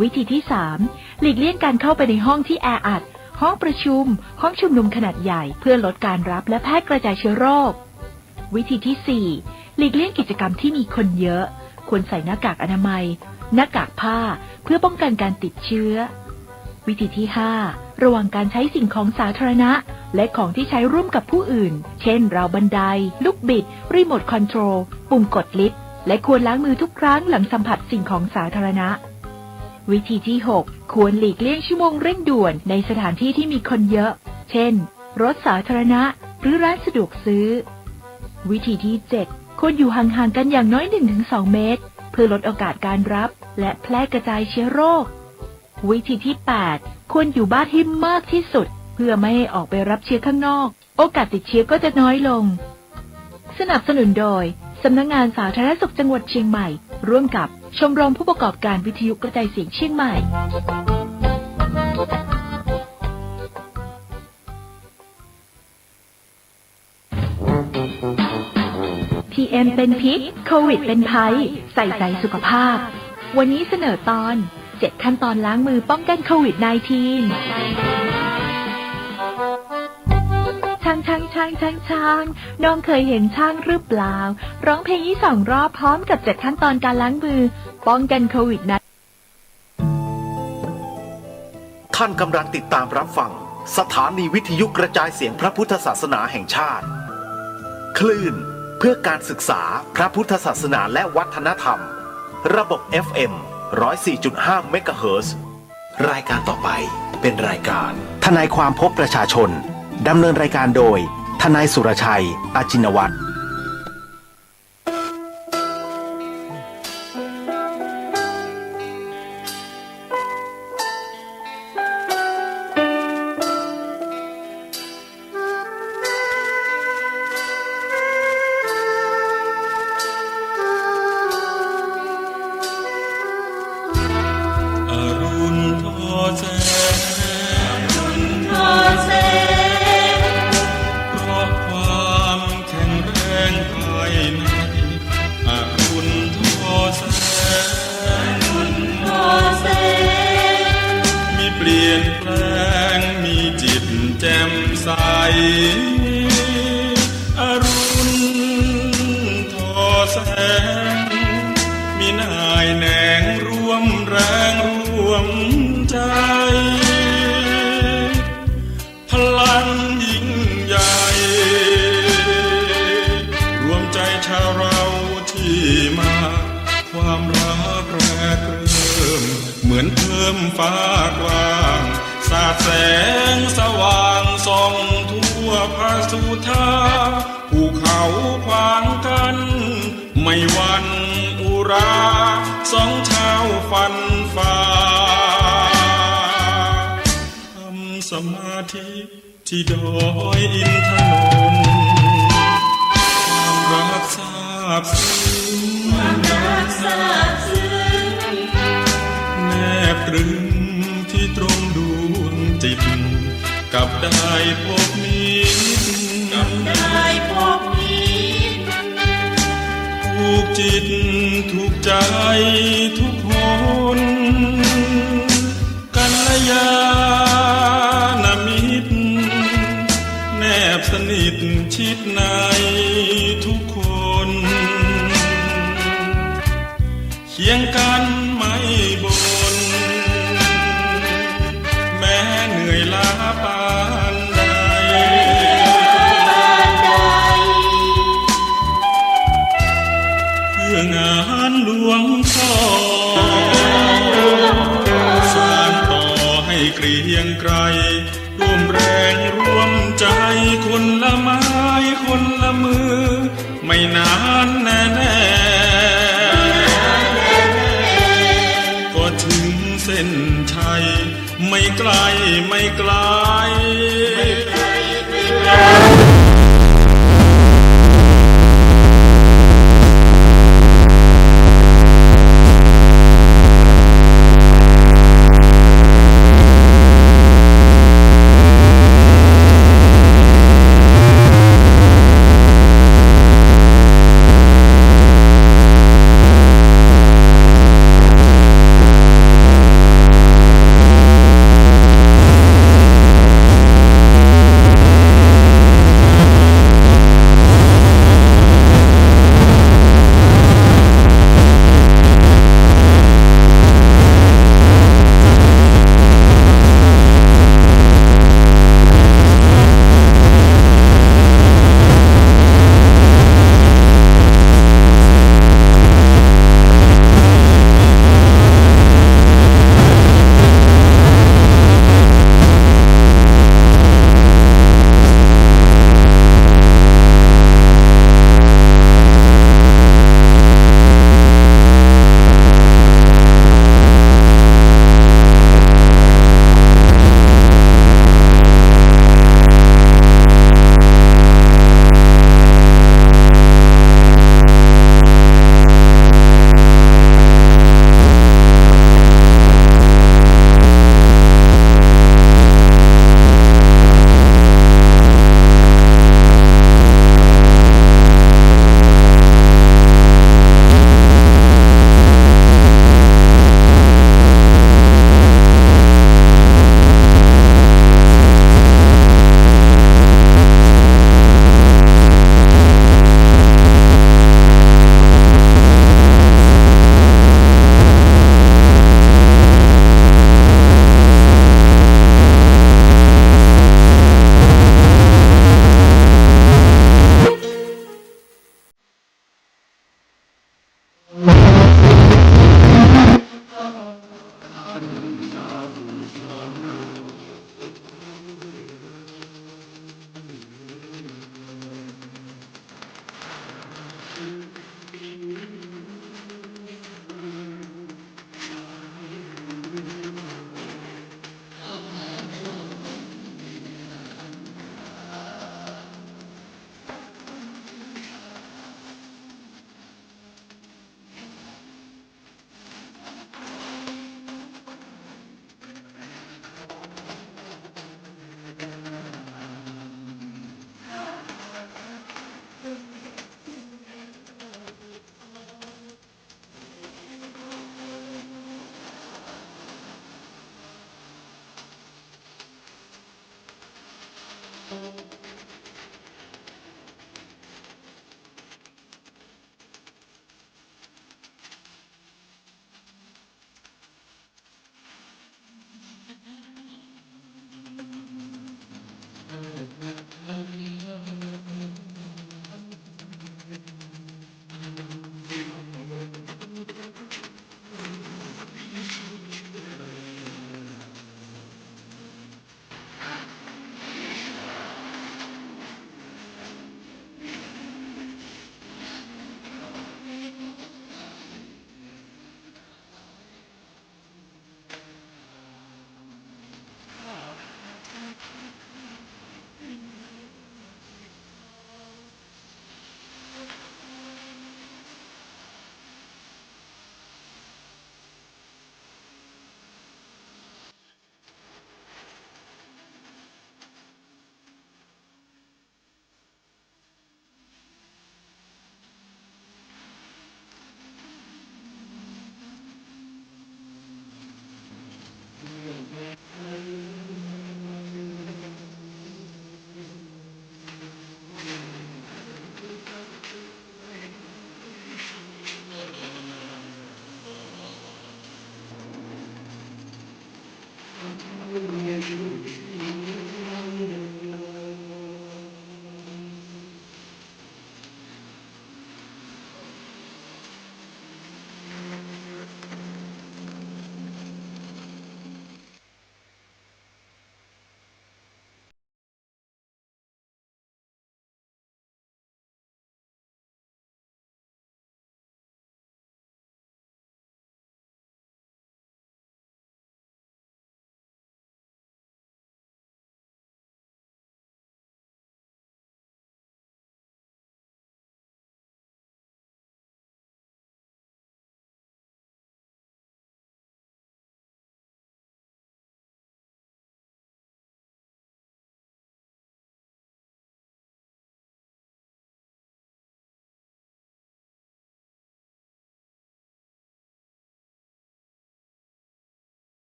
วิธีที่3หลีกเลี่ยงการเข้าไปในห้องที่แออัดห้องประชุมห้องชุมนุมขนาดใหญ่เพื่อลดการรับและแพร่กระจายเชื้อโรควิธีที่4หลีกเลี่ยงกิจกรรมที่มีคนเยอะควรใส่หน้ากากอนามัยหน้ากากผ้าเพื่อป้องกันการติดเชื้อวิธีที่5ระวังการใช้สิ่งของสาธารณะและของที่ใช้ร่วมกับผู้อื่นเช่นราวบันไดลูกบิดรีโมทคอนโทรลปุ่มกดลิฟต์และควรล้างมือทุกครั้งหลังสัมผัสสิ่งของสาธารณะวิธีที่6ควรหลีกเลี่ยงชั่วโมงเร่งด่วนในสถานที่ที่มีคนเยอะเช่นรถสาธารณะหรือร้านสะดวกซื้อวิธีที่7ควรอยู่ห่างๆกันอย่างน้อย 1-2 เมตรเพื่อลดโอกาสการรับและแพร่กระจายเชื้อโรควิธีที่8ควรอยู่บ้านให้มากที่สุดเพื่อไม่ให้ออกไปรับเชื้อข้างนอกโอกาสติดเชื้อก็จะน้อยลงสนับสนุนโดยสำนักงานสาธารณสุขจังหวัดเชียงใหม่ร่วมกับชมรมผู้ประกอบการวิทยุกระจายเสียงเชียงใหม่ PM เป็นพิษโควิดเป็นภัยใส่ใจสุขภาพวันนี้เสนอตอน7ขั้นตอนล้างมือป้องกันโควิด -19 ช่างน้องเคยเห็นช่างหรือเปล่าร้องเพลงนี้2 รอบพร้อมกับ7ขั้นตอนการล้างมือป้องกันโควิด -19 ท่านกำลังติดตามรับฟังสถานีวิทยุกระจายเสียงพระพุทธศาสนาแห่งชาติคลื่นเพื่อการศึกษาพระพุทธศาสนาและวัฒนธรรมระบบ FM 104.5 เมกะเฮิรตซ์รายการต่อไปเป็นรายการทนายความพบประชาชนดำเนินรายการโดยทนายสุรชัยอาจินวัตรอรุณทอแสงมีนายแหนงร่วมแรงร่วมใจพลังยิ่งใหญ่รวมใจชาวเราที่มาความรักแรกเริ่มเหมือนเพิ่มฟ้ากว้างสาดแสงสว่างส่องทั่วพระสุธาภูเขาขวางกันไม่หวั่นอุราสองชาวฟันฝ่าทำสมาธิที่ดอยอินทนนท์ความรักซาบซึ้งแนบตรึงที่ตรงดวงจิตกับได้พบมิตรถูกจิตถูกใจทุกคนกัลยาณมิตรแนบสนิทชิดในทุกคนเคียงกันไม่บ่นแม้เหนื่อยล้าปานใดเพื่องานหลวงพ่อสานต่อให้เกรียงไกรร่วมแรงร่วมใจคนละไม้คนละมือไม่นานแน่ก็ถึงเส้นชัยไม่ไกลไม่ไกล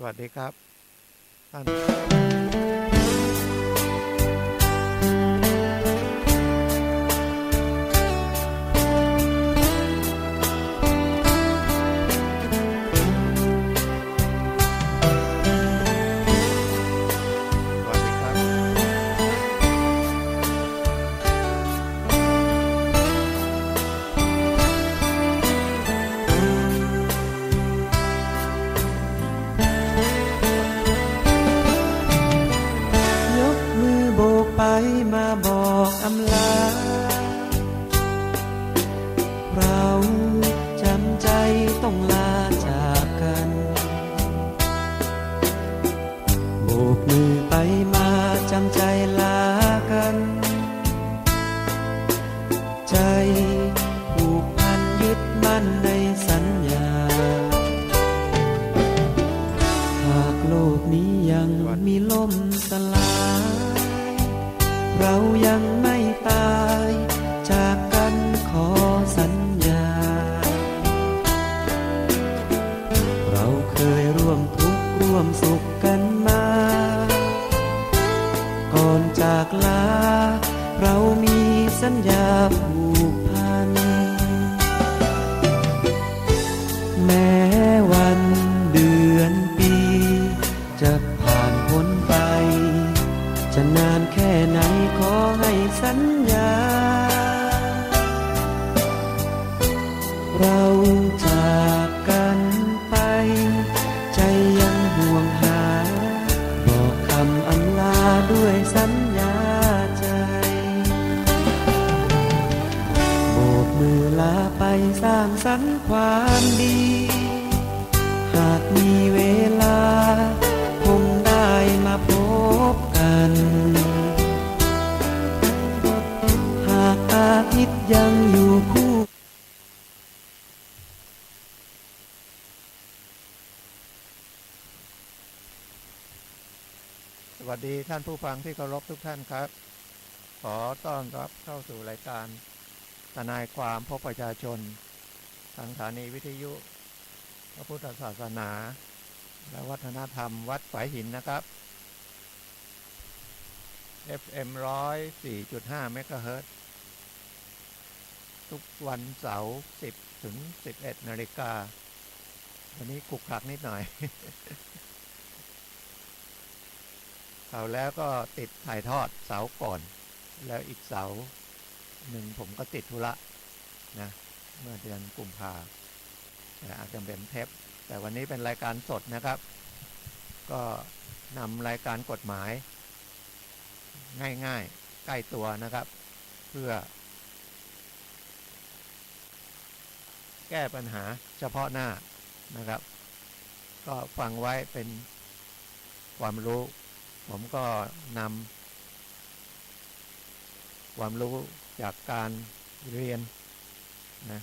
วัสดีครับท่าน สวัสดีครับ ยกมือโบกไปมาบอกอำลา เราจำใจต้องลาจากกัน โบกมือไปมาจำใจลากัน ใจผูกพันยึดมั่นในสัญญา หากโลกนี้ยังมีลมสลาย เรายังไม่ตายจากกันขอสัญญา เราเคยร่วมทุกข์ร่วมสุขกันมา ก่อนจากลา เรามีสัญญาผูกพัน แม้วันเดือนปีจะผ่านพ้นไป จะนานแค่ไหนขอให้สัญญา เราจากกันไป ใจยังห่วงหา บอกคำอำลาด้วยสัญญาใจ โบกมือลาไปสร้างสรรค์ความดี หากมีเวลา คงได้มาพบกัน หากอาทิตย์ยังอยู่คู่ สวัสดีท่านผู้ฟังที่เคารพทุกท่านครับ ขอต้อนรับเข้าสู่รายการทนายความพบประชาชนทางสถานีวิทยุพระพุทธศาสนาและวัฒนธรรมวัดฝายหินนะครับ FM 104.5 เมกะเฮิรตซ์ทุกวันเสาร์10 ถึง 11 นาฬิกา วันนี้กุกคักนิดหน่อย เสาร์แล้วก็ติดถ่ายทอดเสาร์ก่อน แล้วอีกเสาร์หนึ่งผมก็ติดธุระนะเมื่อเดือนกุมภาแต่อาจจะเป็นเทปแต่วันนี้เป็นรายการสดนะครับ ก็นำรายการกฎหมายง่ายๆใกล้ตัวนะครับ เพื่อแก้ปัญหาเฉพาะหน้านะครับ ก็ฟังไว้เป็นความรู้ ผมก็นำความรู้จากการเรียนนะ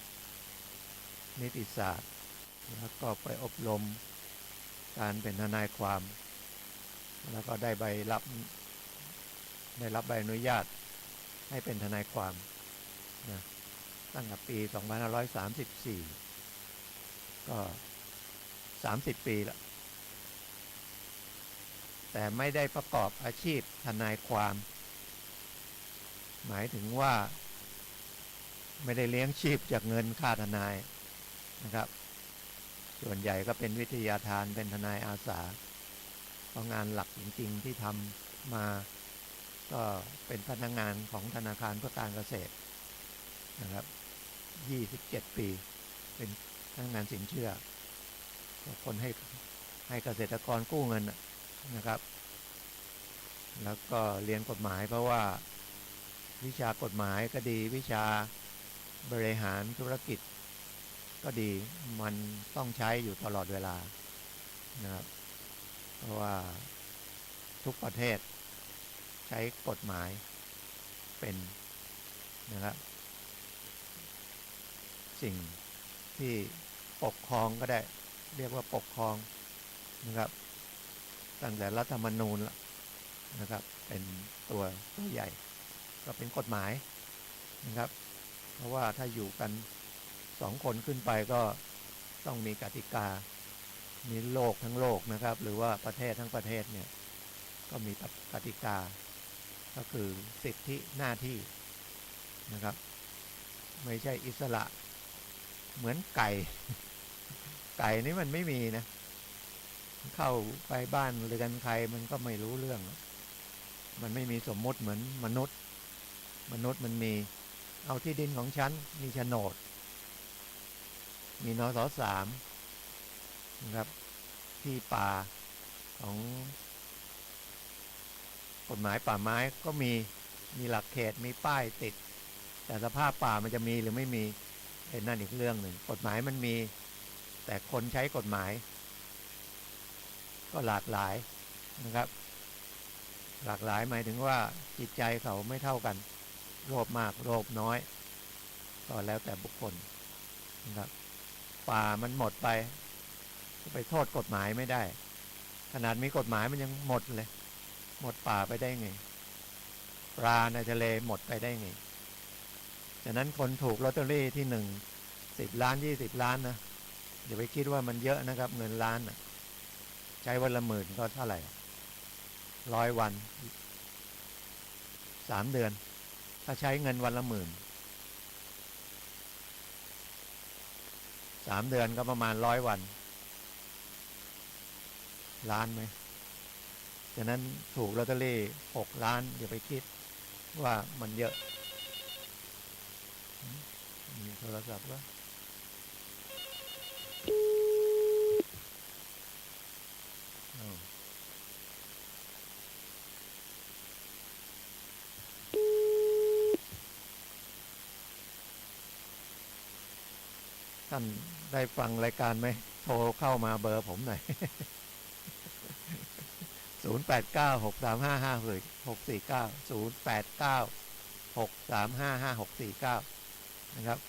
นิติศาสตร์แล้วก็ไปอบรมการเป็นทนายความ แล้วก็ได้รับใบอนุญาตให้เป็นทนายความนะตั้งแต่ปี 2534 ก็ 30 ปีแล้ว แต่ไม่ได้ประกอบอาชีพทนายความ หมายถึงว่าไม่ได้เลี้ยงชีพจากเงินค่าทนายนะครับ ส่วนใหญ่ก็เป็นวิทยาทานเป็นทนายอาสาเพราะงานหลักจริงๆที่ทำมาก็เป็นพนักงานของธนาคารเพื่อการเกษตรนะครับ 27 ปีเป็นพนักงานสินเชื่อคนให้เกษตรกรกู้เงินนะครับ แล้วก็เรียนกฎหมายเพราะว่าวิชากฎหมายก็ดีวิชาบริหารธุรกิจก็ดีมันต้องใช้อยู่ตลอดเวลานะครับเพราะว่าทุกประเทศใช้กฎหมายเป็นนะครับสิ่งที่ปกครองก็ได้เรียกว่าปกครองนะครับตั้งแต่รัฐธรรมนูญนะครับเป็นตัวใหญ่ก็เป็นกฎหมายนะครับเพราะว่าถ้าอยู่กัน2 คนขึ้นไปก็ต้องมีกติกา มีโลกทั้งโลกนะครับ หรือว่าประเทศทั้งประเทศเนี่ยก็มีกติกาก็คือสิทธิหน้าที่นะครับ ไม่ใช่อิสระเหมือนไก่ ไก่นี่มันไม่มีนะเข้าไปบ้านเรือนใครมันก็ไม่รู้เรื่อง มันไม่มีสมมุติเหมือนมนุษย์มันมีเอาที่ดินของฉันมีโฉนดมีนส.3นะครับที่ป่าของกฎหมายป่าไม้ก็มีหลักเขตมีป้ายติดแต่สภาพป่ามันจะมีหรือไม่มีเป็นนั่นอีกเรื่องหนึ่งกฎหมายมันมีแต่คนใช้กฎหมายก็หลากหลายนะครับหลากหลายหมายถึงว่าจิตใจเขาไม่เท่ากันโลภมากโลภน้อยก็แล้วแต่บุคคลนะครับป่ามันหมดไปโทษกฎหมายไม่ได้ขนาดมีกฎหมายมันยังหมดเลยหมดป่าไปได้ไงปลาในทะเลหมดไปได้ไงฉะนั้นคนถูกลอตเตอรี่ที่10 ล้าน20 ล้านนะอย่าไปคิดว่ามันเยอะนะครับเงินล้านใช้วันละหมื่นก็เท่าไหร่100 วัน3 เดือนถ้าใช้เงินวันละหมื่น3 เดือนก็ประมาณ100 วันล้านไหมฉะนั้นถูกลอตเตอรี่6 ล้านอย่าไปคิดว่ามันเยอะมีโทรศัพท์ว่าท่านได้ฟังรายการไหมโทรเข้ามาเบอร์ผมหน่อย 0896355649 นะครับ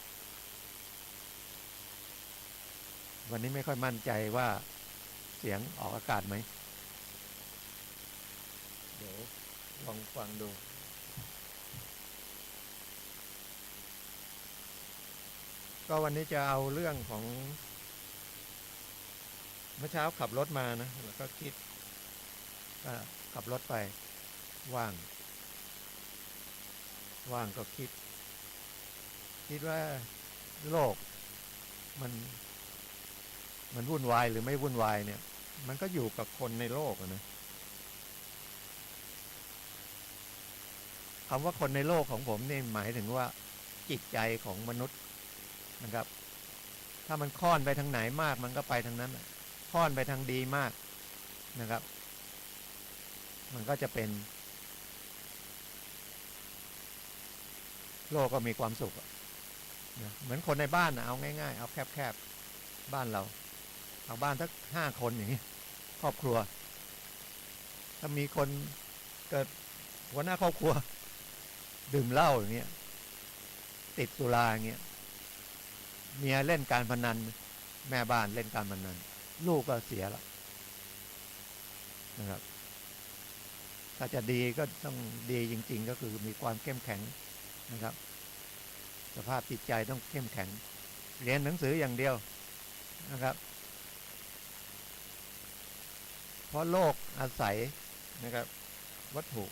วันนี้ไม่ค่อยมั่นใจว่าเสียงออกอากาศไหมเดี๋ยวลองฟังดูก็วันนี้จะเอาเรื่องของเมื่อเช้าขับรถมานะแล้วก็คิดขับรถไปว่างก็คิดว่าโลกมันวุ่นวายหรือไม่วุ่นวายเนี่ยมันก็อยู่กับคนในโลกนะคำว่าคนในโลกของผมนี่หมายถึงว่าจิตใจของมนุษย์นะครับถ้ามันค่อนไปทางไหนมากมันก็ไปทางนั้นค่อนไปทางดีมากนะครับมันก็จะเป็นโลกก็มีความสุขเหมือนคนในบ้านเอาง่ายๆเอาแคบๆบ้านเราเอาบ้านสัก5 คนอย่างนี้ครอบครัวถ้ามีคนเกิดหัวหน้าครอบครัวดื่มเหล้าอย่างเงี้ยติดสุราอย่างเงี้ยเมียเล่นการพนันแม่บ้านเล่นการพนันลูกก็เสียแล้วนะครับถ้าจะดีก็ต้องดีจริงๆก็คือมีความเข้มแข็งนะครับสภาพจิตใจต้องเข้มแข็งเรียนหนังสืออย่างเดียวนะครับเพราะโลกอาศัยนะครับวัตถุ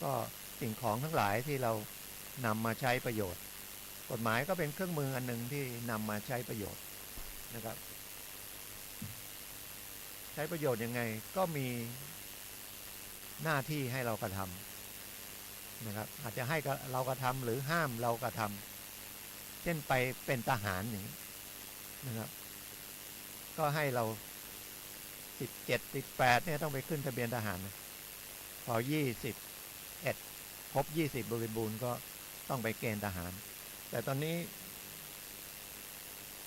ก็สิ่งของทั้งหลายที่เรานำมาใช้ประโยชน์กฎหมายก็เป็นเครื่องมืออันหนึ่งที่นำมาใช้ประโยชน์นะครับใช้ประโยชน์ยังไงก็มีหน้าที่ให้เรากระทำนะครับอาจจะให้เรากระทำหรือห้ามเรากระทำเช่นไปเป็นทหารอย่างนี้นะครับก็ให้เรา17 18เนี่ยต้องไปขึ้นทะเบียนทหารพอ21ครบ20บริบูรณ์ก็ต้องไปเกณฑ์ทหารแต่ตอนนี้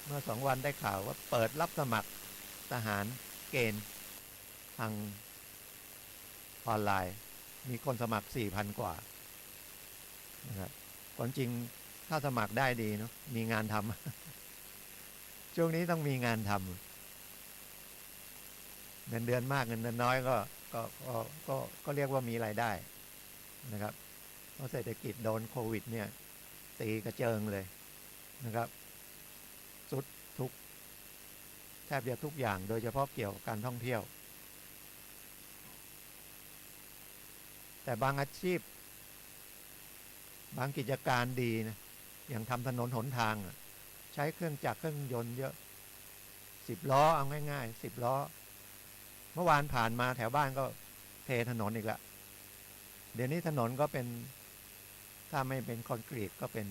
เมื่อ2 วันได้ข่าวว่าเปิดรับสมัครทหารเกณฑ์ทางออนไลน์มีคนสมัคร 4,000 กว่านะครับคนจริงถ้าสมัครได้ดีเนาะมีงานทำ ช่วงนี้ต้องมีงานทำเงินเดือนมากเงินเดือนน้อยก็เรียกว่ามีรายได้นะครับเพราะเศรษฐกิจโดนโควิดเนี่ยตีกระเจิงเลยนะครับ แทบจะทุกอย่างโดยเฉพาะเกี่ยวกับการท่องเที่ยวแต่บางอาชีพบางกิจการดีนะอย่างทำถนนหนทางใช้เครื่องจักรเครื่องยนต์เยอะ10 ล้อเอาง่ายๆ10 ล้อเมื่อวานผ่านมาแถวบ้านก็เทถนนอีกละเดี๋ยวนี้ถนนก็เป็นถ้าไม่เป็นคอนกรีตก็เป็น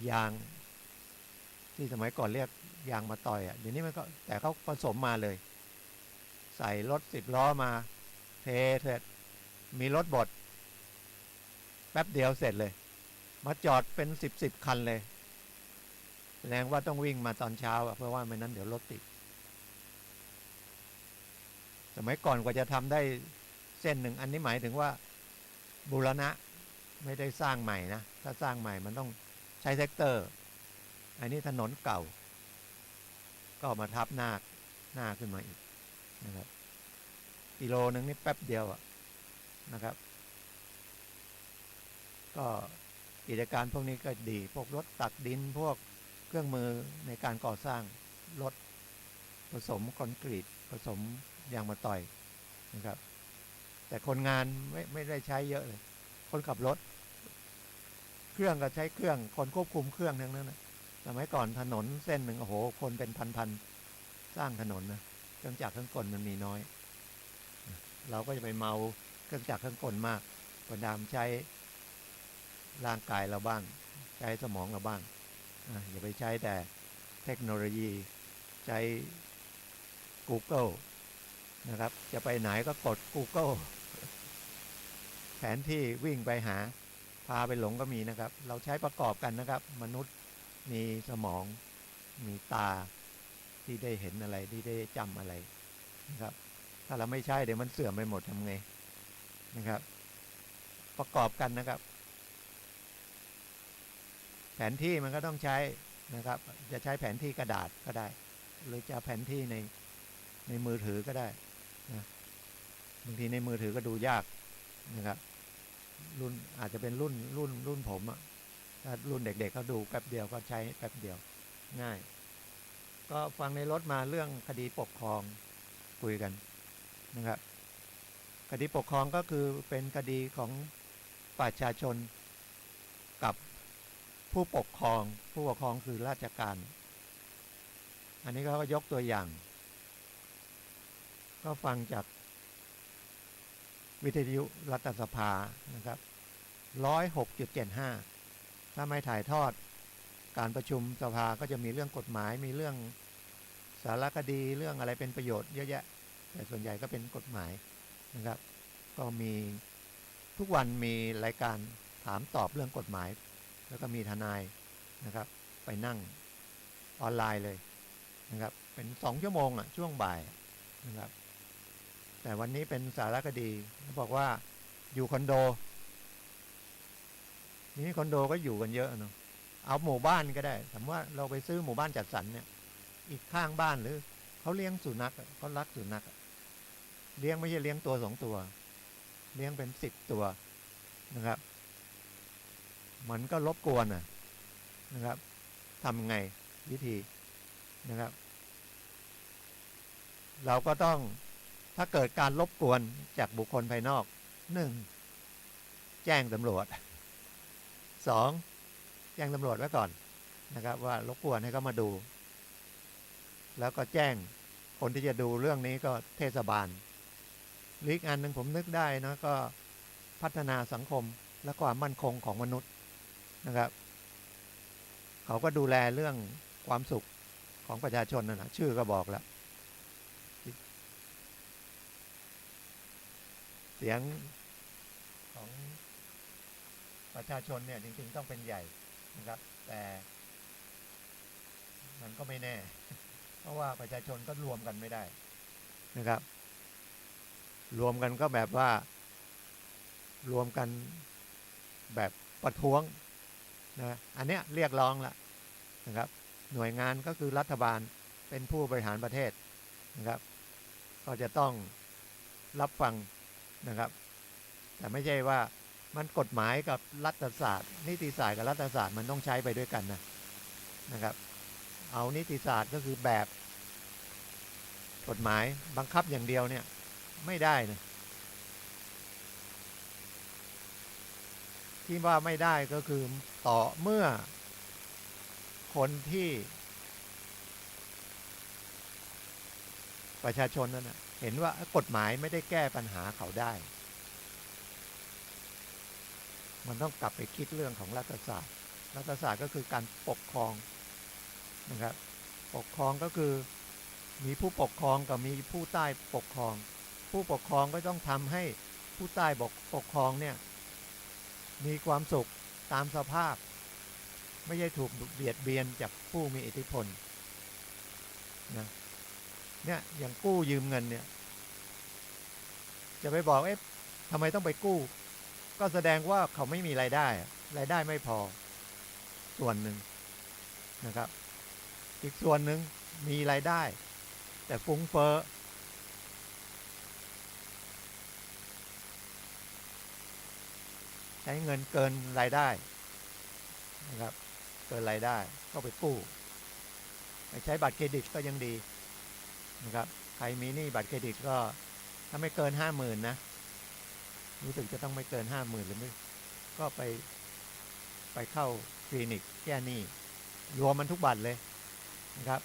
ยางที่สมัยก่อนเรียกยางมาต่อยเดี๋ยวนี้มันก็แต่เขาผสมมาเลยใส่รถ10 ล้อมาเทเสร็จมีรถบดแป๊บเดียวเสร็จเลยมาจอดเป็น10คันเลยแสดงว่าต้องวิ่งมาตอนเช้าเพราะว่าไม่นั้นเดี๋ยวรถติดสมัยก่อนกว่าจะทำได้เส้นหนึ่งอันนี้หมายถึงว่าบูรณะไม่ได้สร้างใหม่นะถ้าสร้างใหม่มันต้องใช้เซกเตอร์อันนี้ถนนเก่าก็มาทับหน้าขึ้นมาอีกนะครับกิโลนึงนี่แป๊บเดียวนะครับก็กิจการพวกนี้ก็ดีพวกรถตักดินพวกเครื่องมือในการก่อสร้างรถผสมคอนกรีตผสมยางมะตอยนะครับแต่คนงานไม่ได้ใช้เยอะเลยคนขับรถเครื่องก็ใช้เครื่องคนควบคุมเครื่องทั้งนั้นนะสมัยก่อนถนนเส้นหนึ่งโอ้โหคนเป็นพันสร้างถนนนะเครื่องจักรเครื่องกลมันมีน้อยเราก็จะไปเมาเครื่องจักรเครื่องกลมากพยายามใช้ร่างกายเราบ้างใช้สมองเราบ้างอย่าไปใช้แต่เทคโนโลยีใช้ Google นะครับจะไปไหนก็กด Google แผนที่วิ่งไปหาพาไปหลงก็มีนะครับเราใช้ประกอบกันนะครับมนุษย์มีสมองมีตาที่ได้เห็นอะไรที่ได้จำอะไรนะครับถ้าเราไม่ใช่เดี๋ยวมันเสื่อมไปหมดทำไงนะครับประกอบกันนะครับแผนที่มันก็ต้องใช้นะครับจะใช้แผนที่กระดาษก็ได้หรือจะแผนที่ในมือถือก็ได้นะบางทีในมือถือก็ดูยากนะครับรุ่นอาจจะเป็นรุ่นผมถ้ารุ่นเด็กๆเขาดูแป๊บเดียวก็ใช้แป๊บเดียวง่ายก็ฟังในรถมาเรื่องคดีปกครองคุยกันนะครับคดีปกครองก็คือเป็นคดีของประชาชนกับผู้ปกครองคือราชการอันนี้ก็ยกตัวอย่างก็ฟังจากวิทยุรัฐสภานะครับ 106.75 ถ้าไม่ถ่ายทอดการประชุมสภาก็จะมีเรื่องกฎหมายมีเรื่องสารคดีเรื่องอะไรเป็นประโยชน์เยอะแยะแต่ส่วนใหญ่ก็เป็นกฎหมายนะครับก็มีทุกวันมีรายการถามตอบเรื่องกฎหมายแล้วก็มีทนายนะครับไปนั่งออนไลน์เลยนะครับเป็น2 ชั่วโมงช่วงบ่ายนะครับแต่วันนี้เป็นสารคดีบอกว่าอยู่คอนโดนี่คอนโดก็อยู่กันเยอะเนาะเอาหมู่บ้านก็ได้สมมติว่าเราไปซื้อหมู่บ้านจัดสรรเนี่ยอีกข้างบ้านหรือเขาเลี้ยงสุนัขเขารักสุนัขเลี้ยงไม่ใช่เลี้ยงตัว2 ตัวเลี้ยงเป็น10 ตัวนะครับมันก็รบกวนนะครับทำไงวิธีนะครับเราก็ต้องถ้าเกิดการรบกวนจากบุคคลภายนอก1แจ้งตำรวจ2แจ้งตำรวจไว้ก่อนนะครับว่ารบกวนให้เขามาดูแล้วก็แจ้งคนที่จะดูเรื่องนี้ก็เทศบาลอีกอันหนึ่งผมนึกได้นะก็พัฒนาสังคมและความมั่นคงของมนุษย์นะครับเขาก็ดูแลเรื่องความสุขของประชาชนนะชื่อก็บอกแล้วเสียงของประชาชนเนี่ยจริงๆต้องเป็นใหญ่นะครับแต่มันก็ไม่แน่เพราะว่าประชาชนก็รวมกันไม่ได้นะครับรวมกันก็แบบว่ารวมกันแบบประท้วงนะอันเนี้ยเรียกร้องละนะครับหน่วยงานก็คือรัฐบาลเป็นผู้บริหารประเทศนะครับก็จะต้องรับฟังนะครับแต่ไม่ใช่ว่ามันกฎหมายกับรัฐศาสตร์นิติศาสตร์กับรัฐศาสตร์มันต้องใช้ไปด้วยกันนะครับ เอานิติศาสตร์ก็คือแบบกฎหมายบังคับอย่างเดียวเนี่ยไม่ได้นะที่ว่าไม่ได้ก็คือต่อเมื่อคนที่ประชาชนนั้นนะเห็นว่ากฎหมายไม่ได้แก้ปัญหาเขาได้มันต้องกลับไปคิดเรื่องของรัฐศาสตร์รัฐศาสตร์ก็คือการปกครองนะครับปกครองก็คือมีผู้ปกครองกับมีผู้ใต้ปกครองผู้ปกครองก็ต้องทำให้ผู้ใต้ปกครองเนี่ยมีความสุขตามสภาพไม่ใช่ถูกเบียดเบียนจากผู้มีอิทธิพลนะเนี่ยอย่างกู้ยืมเงินเนี่ยจะไปบอกทำไมต้องไปกู้ก็แสดงว่าเขาไม่มีรายได้ไม่พอส่วนหนึ่งนะครับอีกส่วนหนึ่งมีรายได้แต่ฟุ้งเฟ้อใช้เงินเกินรายได้นะครับเกินรายได้ก็ไปกู้ไปใช้บัตรเครดิตก็ยังดีนะครับใครมีหนี้บัตรเครดิตก็ถ้าไม่เกิน 50,000 นะรู้สึกจะต้องไม่เกิน 50,000 หรือไม่ก็ไปเข้าคลินิกแก้หนี้รวมมันทุกบัตรเลยนะครับ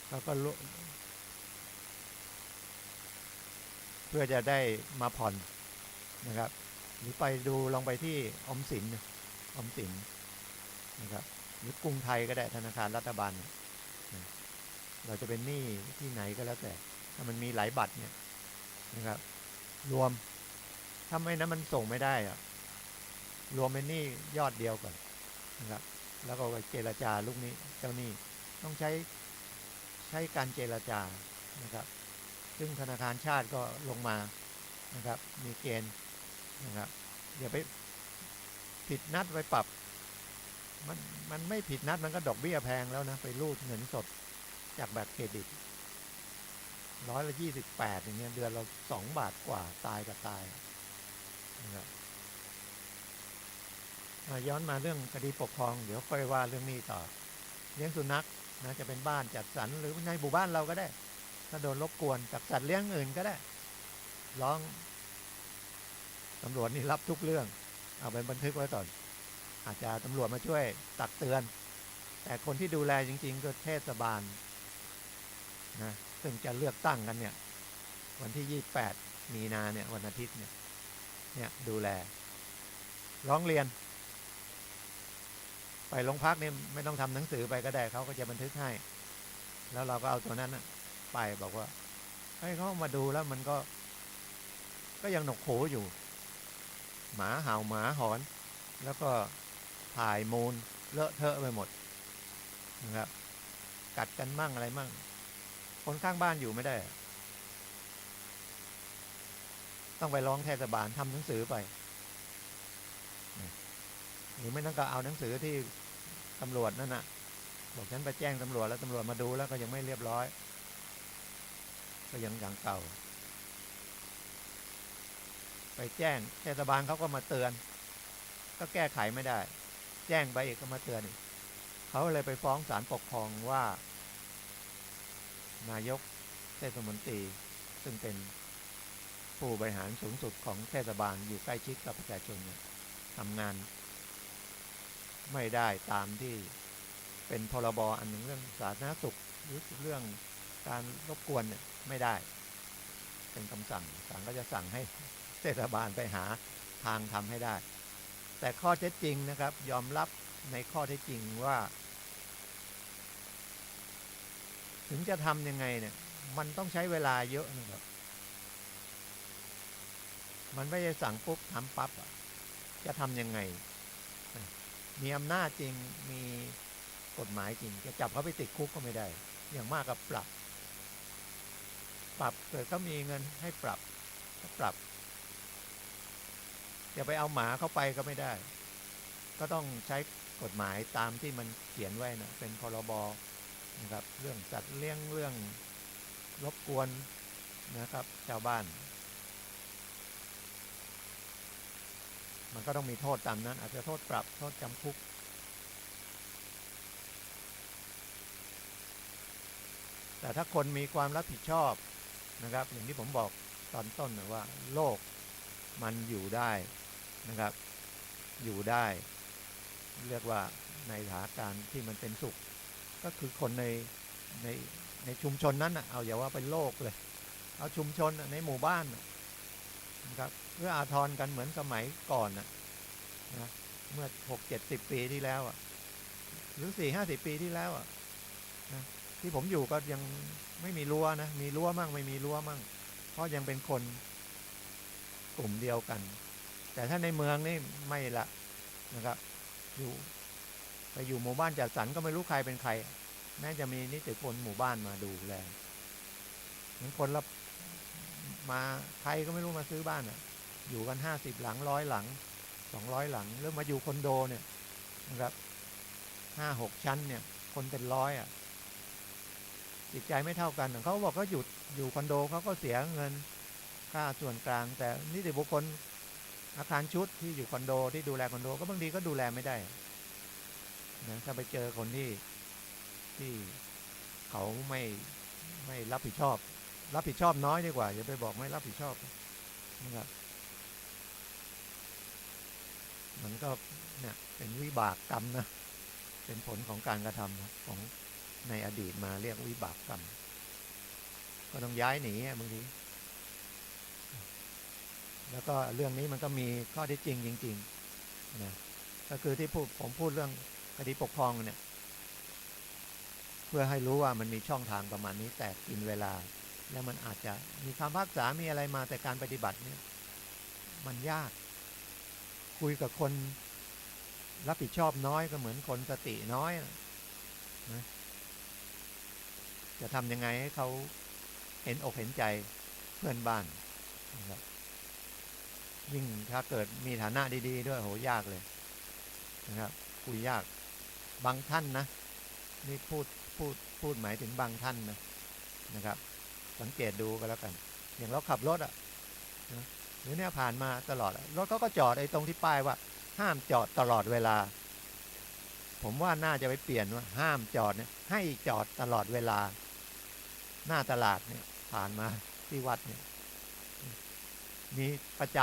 แล้วก็เพื่อจะได้มาผ่อนนะครับหรือไปดูลองไปที่ออมสินนะครับหรือกรุงไทยก็ได้ธนาคารรัฐบาลเราจะเป็นหนี้ที่ไหนก็แล้วแต่ถ้ามันมีหลายบัตรเนี่ยนะครับรวมถ้าไม่นั้นมันส่งไม่ได้อะรวมเป็นหนี้ยอดเดียวก่อนนะครับแล้วก็ไปเจรจาลูกหนี้เจ้าหนี้ต้องใช้การเจรจานะครับซึ่งธนาคารชาติก็ลงมานะครับมีเกณฑ์นะครับอย่าไปผิดนัดไปปรับมันไม่ผิดนัดมันก็ดอกเบี้ยแพงแล้วนะไปรูดเงินสดจากบัตรเครดิต128อย่างเงี้ยเดือนเรา2 บาทกว่าตายกับตายนะครับย้อนมาเรื่องคดีปกครองเดี๋ยวค่อยว่าเรื่องนี้ต่อเลี้ยงสุนัขนะจะเป็นบ้านจัดสรรหรือในหมู่บ้านเราก็ได้ถ้าโดนรบกวนจากสัตว์เลี้ยงอื่นก็ได้ร้องตำรวจนี่รับทุกเรื่องเอาไปบันทึกไว้ก่อนอาจจะตำรวจมาช่วยตักเตือนแต่คนที่ดูแลจริงๆก็เทศบาลนะซึ่งจะเลือกตั้งกันเนี่ยวันที่28 มีนาเนี่ยวันอาทิตย์เนี่ยดูแลร้องเรียนไปโรงพักเนี่ยไม่ต้องทำหนังสือไปก็ได้เขาก็จะบันทึกให้แล้วเราก็เอาตัวนั้นไปบอกว่าให้เขามาดูแล้วมันก็ยังหนกหูอยู่หมาเห่าหมาหอนแล้วก็ถ่ายมูลเลอะเทอะไปหมดนะครับกัดกันมั่งอะไรมั่งคนข้างบ้านอยู่ไม่ได้ต้องไปร้องเทศบาลทำหนังสือไปหรือไม่ต้องก็เอาหนังสือที่ตำรวจนั่นน่ะบอกฉันไปแจ้งตำรวจแล้วตำรวจมาดูแล้วก็ยังไม่เรียบร้อยก็ยังอย่างเก่าไปแจ้งเทศบาลเขาก็มาเตือนก็แก้ไขไม่ได้แจ้งไปอีกก็มาเตือนอีกเขาเลยไปฟ้องศาลปกครองว่านายกเทศมนตรีซึ่งเป็นผู้บริหารสูงสุดของเทศบาลอยู่ใกล้ชิดกับประชาชนทำงานไม่ได้ตามที่เป็นพรบอันหนึ่งเรื่องสาธารณสุขหรือเรื่องการรบกวนเนี่ยไม่ได้เป็นคำสั่งศาลก็จะสั่งให้เทศบาลไปหาทางทำให้ได้แต่ข้อเท็จจริงนะครับยอมรับในข้อเท็จจริงว่าถึงจะทำยังไงเนี่ยมันต้องใช้เวลาเยอะนะครับมันไม่ใช่สั่งปุ๊บทำปั๊บจะทำยังไงมีอำนาจจริงมีกฎหมายจริงจะจับเขาไปติดคุกก็ไม่ได้อย่างมากก็ปรับเกิดเขามีเงินให้ปรับจะไปเอาหมาเข้าไปก็ไม่ได้ก็ต้องใช้กฎหมายตามที่มันเขียนไว้นะเป็นพรบนะครับเรื่องสัตว์เลี้ยงเรื่องรบกวนนะครับชาวบ้านมันก็ต้องมีโทษตามนั้นอาจจะโทษปรับโทษจำคุก แต่ถ้าคนมีความรับผิดชอบนะครับ อย่างที่ผมบอกตอนต้นนะว่าโลกมันอยู่ได้นะครับ อยู่ได้เรียกว่าในสถานการณ์ที่มันเป็นสุข ก็คือคนในในชุมชนนั้นนะเอาอย่าว่าเป็นโลกเลย เอาชุมชนในหมู่บ้านนะครับเพื่ออาทรกันเหมือนสมัยก่อนนะเมื่อ60-70 ปีที่แล้วหรือ40-50 ปีที่แล้วนะที่ผมอยู่ก็ยังไม่มีรั้วนะมีรั้วมั่งไม่มีรั้วมั่งเพราะยังเป็นคนกลุ่มเดียวกัน แต่ถ้าในเมืองนี่ไม่ละนะครับอยู่ไปอยู่หมู่บ้านจัดสรรก็ไม่รู้ใครเป็นใครแม้จะมีนิติพลหมู่บ้านมาดูแลเหมือนคนละมาใครก็ไม่รู้มาซื้อบ้านอยู่กัน50 หลัง100 หลัง200 หลังเริ่มมาอยู่คอนโดเนี่ยนะครับ5-6 ชั้นเนี่ยคนเป็น100จิตใจไม่เท่ากันเขาบอกเขาอยู่คอนโดเขาก็เสียเงินค่าส่วนกลางแต่นิติบุคคลอาคารชุดที่อยู่คอนโดที่ดูแลคอนโดก็บางทีก็ดูแลไม่ได้นะถ้าไปเจอคนที่เขาไม่รับผิดชอบน้อยดีกว่าอย่าไปบอกไม่รับผิดชอบนะครับมันก็เนี่ยเป็นวิบากกรรมนะเป็นผลของการกระทำของในอดีตมาเรียกวิบากกรรมก็ต้องย้ายหนีบางทีแล้วก็เรื่องนี้มันก็มีข้อเท็จจริงจริงๆนะก็คือที่ผมพูดเรื่องคดีปกครองเนี่ยเพื่อให้รู้ว่ามันมีช่องทางประมาณนี้แต่กินเวลาแล้วมันอาจจะมีคำพิพากษามีอะไรมาแต่การปฏิบัติเนี่ยมันยากคุยกับคนรับผิดชอบน้อยก็เหมือนคนสติน้อยนะจะทำยังไงให้เขาเห็นอกเห็นใจเพื่อนบ้านนะครับยิ่งถ้าเกิดมีฐานะดีๆด้วยโหยากเลยนะครับคุยยากบางท่านนะนี่พูดหมายถึงบางท่านนะครับสังเกตดูก็แล้วกันอย่างเราขับรถนะหรือเนี่ยผ่านมาตลอดรถเขาก็จอดไอ้ตรงที่ป้ายว่าห้ามจอดตลอดเวลาผมว่าน่าจะไปเปลี่ยนว่าห้ามจอดเนี่ยให้จอดตลอดเวลาหน้าตลาดเนี่ยผ่านมาที่วัดเนี่ยมีประจ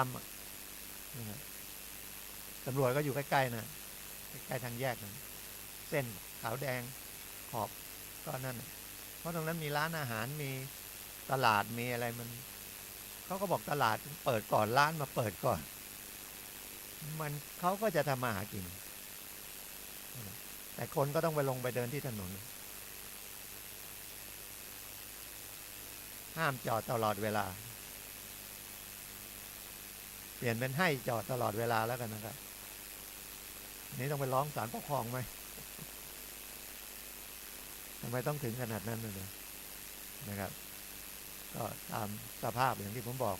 ำตำรวจก็อยู่ใกล้ๆนะใกล้ทางแยกนะเส้นขาวแดงขอบก็นั่นเพราะตรงนั้นมีร้านอาหารมีตลาดมีอะไรมันเขาก็บอกตลาดเปิดก่อนร้านมาเปิดก่อนมันเขาก็จะทำมาหากินแต่คนก็ต้องไปลงไปเดินที่ถนนห้ามจอดตลอดเวลาเปลี่ยนเป็นให้จอดตลอดเวลาแล้วกันนะครับนี้ต้องไปร้องศาลปกครองไหมทำไมต้องถึงขนาดนั้นเลยนะครับก็ตามสภาพอย่างที่ผมบอก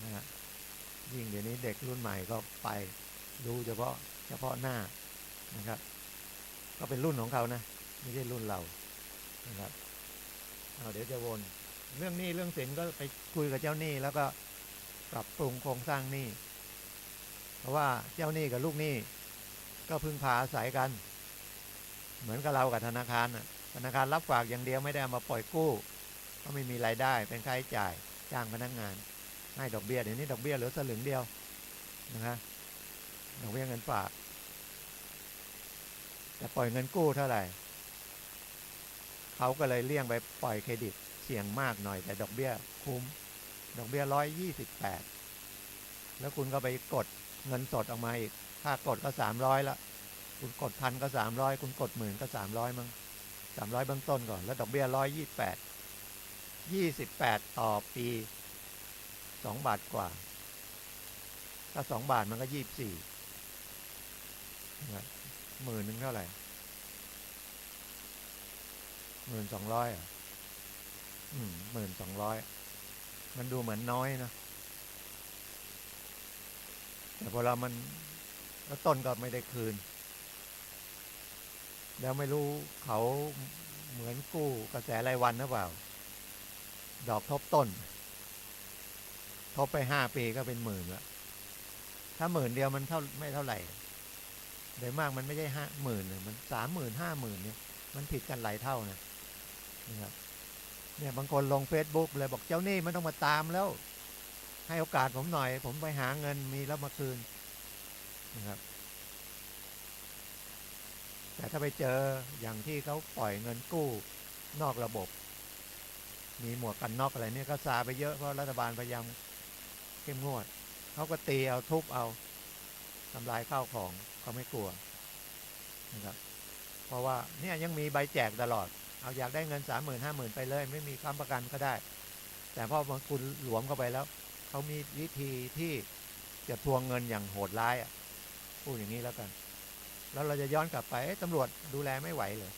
นะฮะยิ่งเดี๋ยวนี้เด็กรุ่นใหม่ก็ไปดูเฉพาะหน้านะครับก็เป็นรุ่นของเขานะไม่ใช่รุ่นเรานะครับเดี๋ยวจะวนเรื่องหนี้เรื่องสินก็ไปคุยกับเจ้าหนี้แล้วก็ปรับปรุงโครงสร้างหนี้เพราะว่าเจ้าหนี้กับลูกหนี้ก็พึ่งพาอาศัยกันเหมือนกับเรากับธนาคารธนาคารรับฝากอย่างเดียวไม่ได้เอามาปล่อยกู้ก็ไม่มีรายได้เป็นค่าใช้จ่ายจ้างพนักงานให้ดอกเบี้ยเดี๋ยวนี้ดอกเบี้ยเหลือสลึงเดียวนะครับดอกเบี้ยเงินฝากแต่ปล่อยเงินกู้เท่าไหร่เขาก็เลยเลี่ยงไปปล่อยเครดิตเสี่ยงมากหน่อยแต่ดอกเบี้ยคุ้มดอกเบี้ย128แล้วคุณก็ไปกดเงินสดออกมาอีกค่ากดก็300ละคุณกด1,000ก็300คุณกด10,000ก็300มั้ง300เบื้องต้นก่อนแล้วดอกเบี้ย128ต่อปี2 บาทกว่าถ้า2 บาทมันก็24หมื่นนึงเท่าไหร่1,2001,200มันดูเหมือนน้อยนะแต่พอเรามันแล้วต้นก็ไม่ได้คืนแล้วไม่รู้เขาเหมือนกู้กระแสรายวันหรือเปล่าดอกทบต้นทบไป5 ปีก็เป็น10,000แล้วถ้า10,000เดียวมันไม่เท่าไหร่โดยมากมันไม่ใช่50,000มัน30,000 50,000เนี่ยมันผิดกันหลายเท่านะครับ เนี่ยบางคนลง Facebook เลยบอกเจ้าหนี้ไม่ต้องมาตามแล้ว ให้โอกาสผมหน่อย ผมไปหาเงินมีแล้วมาคืนนะครับแต่ถ้าไปเจออย่างที่เขาปล่อยเงินกู้นอกระบบ มีหมวกกันน็อกอะไรเนี่ยก็ซาไปเยอะเพราะรัฐบาลพยายามเข้มงวดเขาก็ตีเอาทุบเอาทำลายข้าวของเขาไม่กลัวนะครับเพราะว่าเนี่ยยังมีใบแจกตลอดเอาอยากได้เงิน 30,000 50,000 ไปเลยไม่มีค้ำประกันก็ได้แต่พอบางคุณหลวมเข้าไปแล้วเขามีวิธีที่จะทวงเงินอย่างโหดร้ายอ่ะพูดอย่างนี้แล้วกันแล้วเราจะย้อนกลับไปตำรวจดูแลไม่ไหวเลย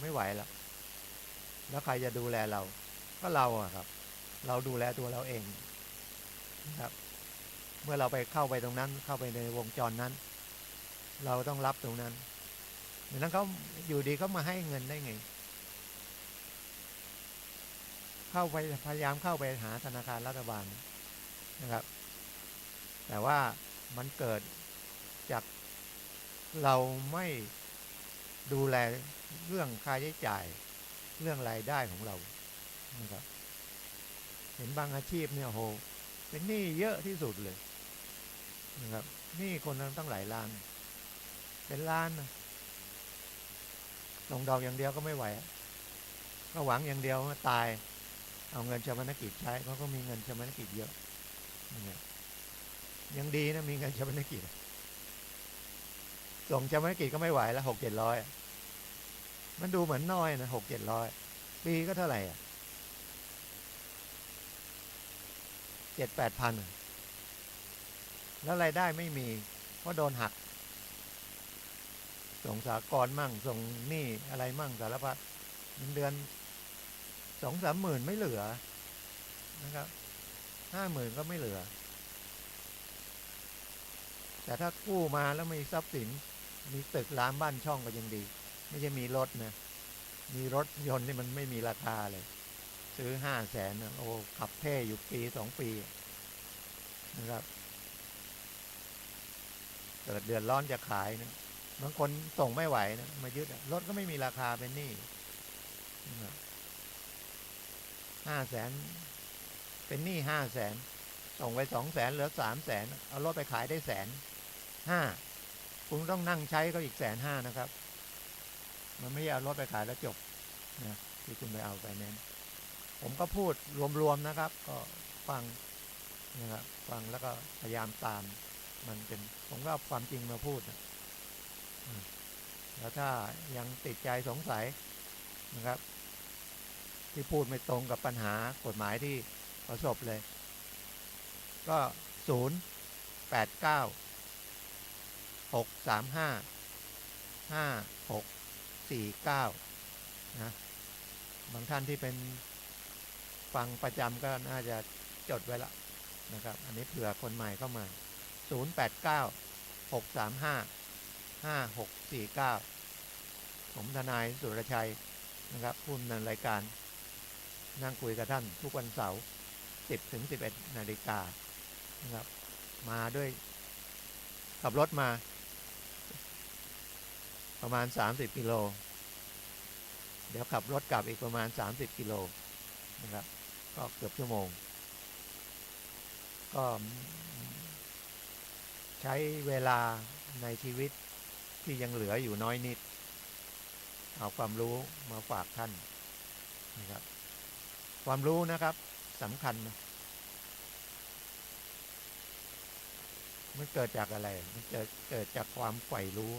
ไม่ไหวแล้วใครจะดูแลเราก็เราอะครับเราดูแลตัวเราเองนะครับเมื่อเราไปเข้าไปตรงนั้นเข้าไปในวงจรนั้นเราต้องรับตรงนั้นดังนั้นเขาอยู่ดีเขามาให้เงินได้ไงเข้าไปพยายามเข้าไปหาธนาคารรัฐบาลนะครับแต่ว่ามันเกิดจากเราไม่ดูแลเรื่องค่าใช้จ่ายเรื่องรายได้ของเรานะครับเห็นบางอาชีพเนี่ยโหเป็นหนี้เยอะที่สุดเลยนะครับหนี้คนตั้งหลายล้านเป็นล้านนะส่งดอกอย่างเดียวก็ไม่ไหวก็หวังอย่างเดียวตายเอาเงินชำระกิจใช้เขาก็มีเงินชำระกิจเยอะนะครับยังดีนะมีเงินชำระกิจส่งชำระกิจก็ไม่ไหวแล้ว600-700มันดูเหมือนน้อยนะ600-700ปีก็เท่าไหร่อ่ะ7-8 พันแล้วรายได้ไม่มีเพราะโดนหักส่งสหกรณ์มั่งส่งหนี้อะไรมั่งสารพัดเงินเดือน 2-3 หมื่นไม่เหลือนะครับ50,000ก็ไม่เหลือแต่ถ้ากู้มาแล้วมีทรัพย์สินมีตึกร้านบ้านช่องก็ยังดีไม่ใช่มีรถนะมีรถยนต์นี่มันไม่มีราคาเลยซื้อ500,000นะโอ้ขับเท่อยู่ปี2 ปีนะครับเกิดเดือดร้อนจะขายนะบางคนส่งไม่ไหวนะมายึดรถก็ไม่มีราคาเป็นหนี้นะครับ500,000เป็นหนี้500,000ส่งไป200,000เหลือ300,000เอารถไปขายได้150,000คุณต้องนั่งใช้ก็อีก150,000นะครับมันไม่เอารถไปขายแล้วจบนะที่คุณไปเอาไปนั้นผมก็พูดรวมๆนะครับก็ฟังนะครับฟังแล้วก็พยายามตามมันเป็นผมก็เอาความจริงมาพูดนะแล้วถ้ายังติดใจสงสัยนะครับที่พูดไม่ตรงกับปัญหากฎหมายที่ประสบเลยก็089-635-5649นะบางท่านที่เป็นฟังประจำก็น่าจะจดไว้ละนะครับอันนี้เผื่อคนใหม่เข้ามา089-635-5649ผมทนายสุรชัยนะครับผู้ดำเนินรายการนั่งคุยกับท่านทุกวันเสาร์ 10-11 นาฬิกานะครับมาด้วยขับรถมาประมาณ30 กิโลเดี๋ยวขับรถกลับอีกประมาณ30 กิโลนะครับก็เกือบชั่วโมงก็ใช้เวลาในชีวิตที่ยังเหลืออยู่น้อยนิดเอาความรู้มาฝากท่านนะครับความรู้นะครับสำคัญนะมันเกิดจากอะไรมันเกิดจากความใฝ่รู้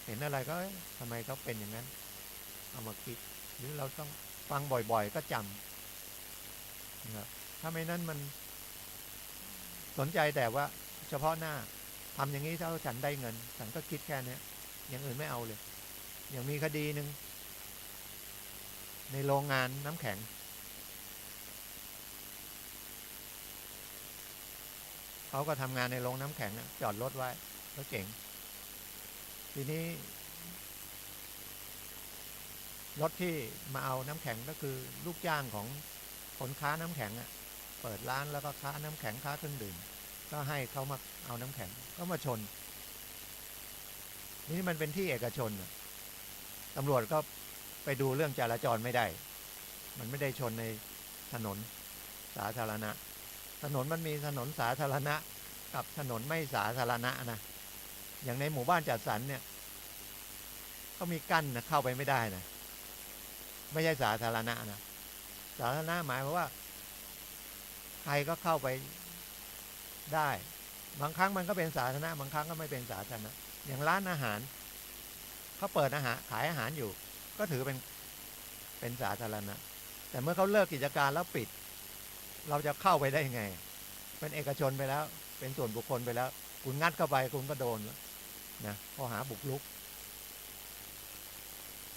เห็นอะไรก็ทำไมเขาเป็นอย่างนั้นเอามาคิดหรือเราต้องฟังบ่อยๆก็จำนะครับถ้าไม่นั้นมันสนใจแต่ว่าเฉพาะหน้าทำอย่างนี้ถ้าฉันได้เงินฉันก็คิดแค่นี้อย่างอื่นไม่เอาเลยอย่างมีคดีหนึ่งในโรงงานน้ำแข็งเขาก็ทำงานในโรงน้ำแข็งจอดรถไว้รถเก๋งทีนี้รถที่มาเอาน้ำแข็งก็คือลูกจ้างของคนค้าน้ำแข็งเปิดร้านแล้วก็ค้าน้ำแข็งค้าเครื่องดื่มก็ให้เขามาเอาน้ำแข็งก็มาชนนี่มันเป็นที่เอกชนตำรวจก็ ไปดูเรื่องจราจรไม่ได้ มันไม่ได้ชนในถนนสาธารณะถนนมันมีถนนสาธารณะกับถนนไม่สาธารณะนะอย่างในหมู่บ้านจัดสรรเนี่ยเขามีกั้นนะเข้าไปไม่ได้นะไม่ใช่สาธารณะนะสาธารณะหมายความว่าใครก็เข้าไปได้บางครั้งมันก็เป็นสาธารณะบางครั้งก็ไม่เป็นสาธารณะอย่างร้านอาหารเขาเปิดอาหารขายอาหารอยู่ก็ถือเป็นสาธารณะแต่เมื่อเขาเลิกกิจการแล้วปิดเราจะเข้าไปได้ยังไงเป็นเอกชนไปแล้วเป็นส่วนบุคคลไปแล้วคุณงัดเข้าไปคุณก็โดนนะข้อหาบุกรุก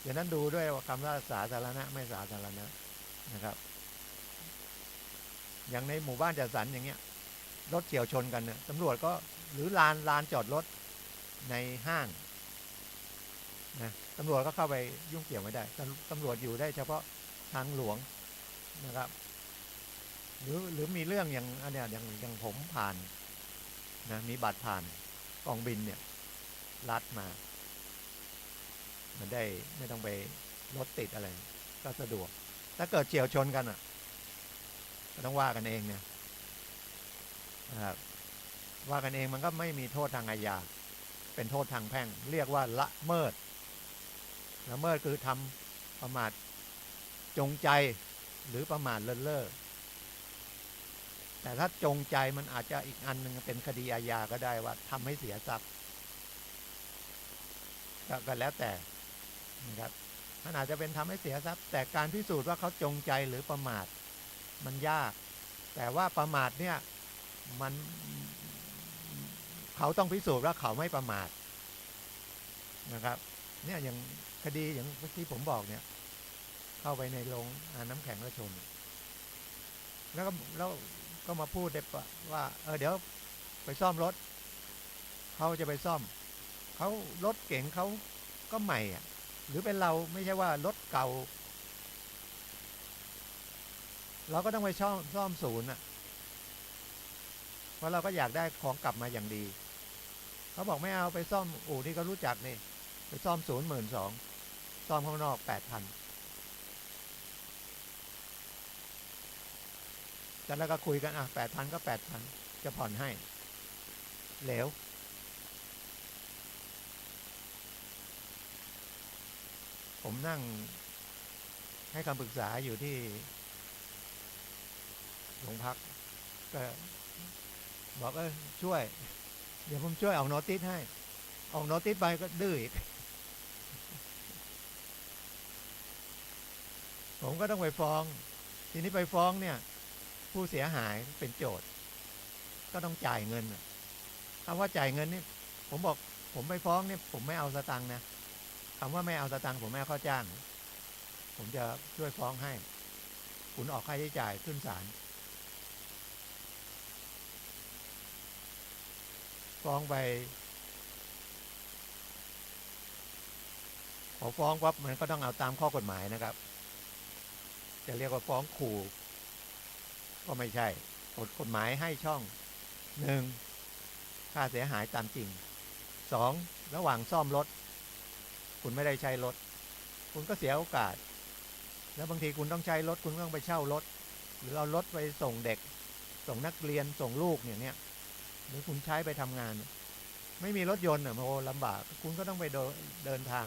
อย่างนั้นดูด้วยว่าคำว่าสาธารณะไม่สาธารณะนะครับอย่างในหมู่บ้านจัดสรรอย่างเงี้ยรถเฉี่ยวชนกันเนี่ยตำรวจก็หรือลานจอดรถในห้างนะตำรวจก็เข้าไปยุ่งเกี่ยวไม่ได้ตำรวจอยู่ได้เฉพาะทางหลวงนะครับหรือมีเรื่องอย่างอันเนี้ยอย่างผมผ่านนะมีบัตรผ่านกองบินเนี่ยรัดมามันได้ไม่ต้องไปรถติดอะไรก็สะดวกถ้าเกิดเฉี่ยวชนกันอ่ะก็ต้องว่ากันเองเนี่ยนะครับว่ากันเองมันก็ไม่มีโทษทางอาญาเป็นโทษทางแพ่งเรียกว่าละเมิดคือทำประมาทจงใจหรือประมาทเลินเล่อแต่ถ้าจงใจมันอาจจะอีกอันหนึ่งเป็นคดีอาญาก็ได้ว่าทำให้เสียทรัพย์ก็แล้วแต่นะครับมันอาจจะเป็นทำให้เสียทรัพย์แต่การพิสูจน์ว่าเขาจงใจหรือประมาทมันยากแต่ว่าประมาทเนี่ยมันเขาต้องพิสูจน์ว่าเขาไม่ประมาทนะครับเนี่ยอย่างคดีอย่างที่ผมบอกเนี่ยเข้าไปในโรงน้ำแข็งแล้วชนแล้วก็มาพูดได้ว่าเดี๋ยวไปซ่อมรถเขาจะไปซ่อมเขารถเก๋งเขาก็ใหม่อ่ะหรือเป็นเราไม่ใช่ว่ารถเก่าเราก็ต้องไปซ่อมศูนย์อ่ะเพราะเราก็อยากได้ของกลับมาอย่างดีเขาบอกไม่เอาไปซ่อมอู่ที่เขารู้จักนี่ไปซ่อมศูนย์12,000ซ่อมข้างนอก 8,000แต่แล้วก็คุยกัน8,000ก็ 8,000จะผ่อนให้เหลวผมนั่งให้คำปรึกษาอยู่ที่โรงพักก็บอกช่วยเดี๋ยวผมช่วยออกโนติสให้ออกโนติสไปก็ดื้ออีกผมก็ต้องไปฟ้องทีนี้ไปฟ้องเนี่ยผู้เสียหายเป็นโจทย์ก็ต้องจ่ายเงินคำว่าจ่ายเงินนี่ผมบอกผมไปฟ้องเนี่ยผมไม่เอาสตังค์นะคำว่าไม่เอาสตังค์ผมไม่เอาข้อจ้างผมจะช่วยฟ้องให้คุณออกค่าใช้จ่ายขึ้นศาลฟ้องไปพอฟ้องปั๊บมันก็ต้องเอาตามข้อกฎหมายนะครับจะเรียกว่าฟ้องขู่ก็ไม่ใช่กฎหมายให้ช่อง 1. ค่าเสียหายตามจริง 2. ระหว่างซ่อมรถคุณไม่ได้ใช้รถคุณก็เสียโอกาสแล้วบางทีคุณต้องใช้รถคุณต้องไปเช่ารถหรือเอารถไปส่งเด็กส่งนักเรียนส่งลูกเนี่ยหรือคุณใช้ไปทำงานไม่มีรถยนต์โอ้ลำบากคุณก็ต้องไปเดินทาง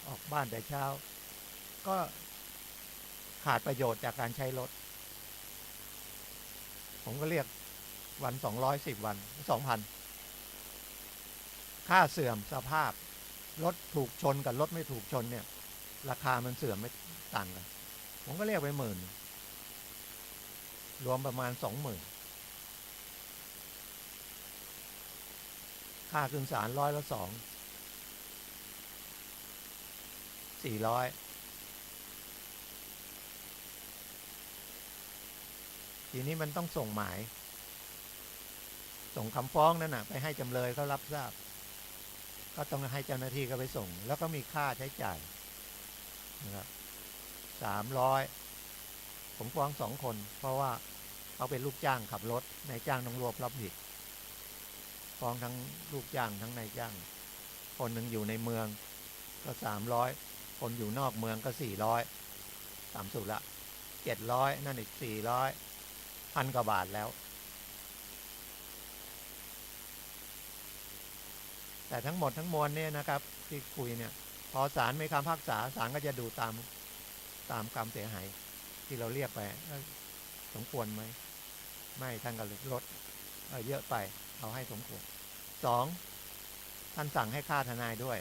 ออกบ้านแต่เช้าก็ขาดประโยชน์จากการใช้รถผมก็เรียกวัน210วัน 2,000 ค่าเสื่อมสภาพรถถูกชนกับรถไม่ถูกชนเนี่ยราคามันเสื่อมไม่ต่างกันผมก็เรียกไป10,000รวมประมาณ 20,000 ค่าขึ้นศาล100ละ2 400ทีนี้มันต้องส่งหมายส่งคำฟ้องนั่นไปให้จำเลยเขารับทราบก็ต้องให้เจ้าหน้าที่ก็ไปส่งแล้วก็มีค่าใช้จ่ายนะครับ300ผมฟ้อง2 คนเพราะว่าเขาเป็นลูกจ้างขับรถนายจ้างต้องรวบรับผิดฟ้องทั้งลูกจ้างทั้งนายจ้างคนหนึ่งอยู่ในเมืองก็300 คนอยู่นอกเมืองก็400ต่ำสุดละ700นั่นอีก400 1,000 กว่าบาทแล้วแต่ทั้งหมดทั้งมวลเนี่ยนะครับที่คุยเนี่ยพอศาลมีคำพิพากษาศาลก็จะดูตามความเสียหายที่เราเรียกไปสมควรไหมไม่ท่านก็ลดเยอะไปเอาให้สมควร2ท่านสั่งให้ค่าทนายด้วย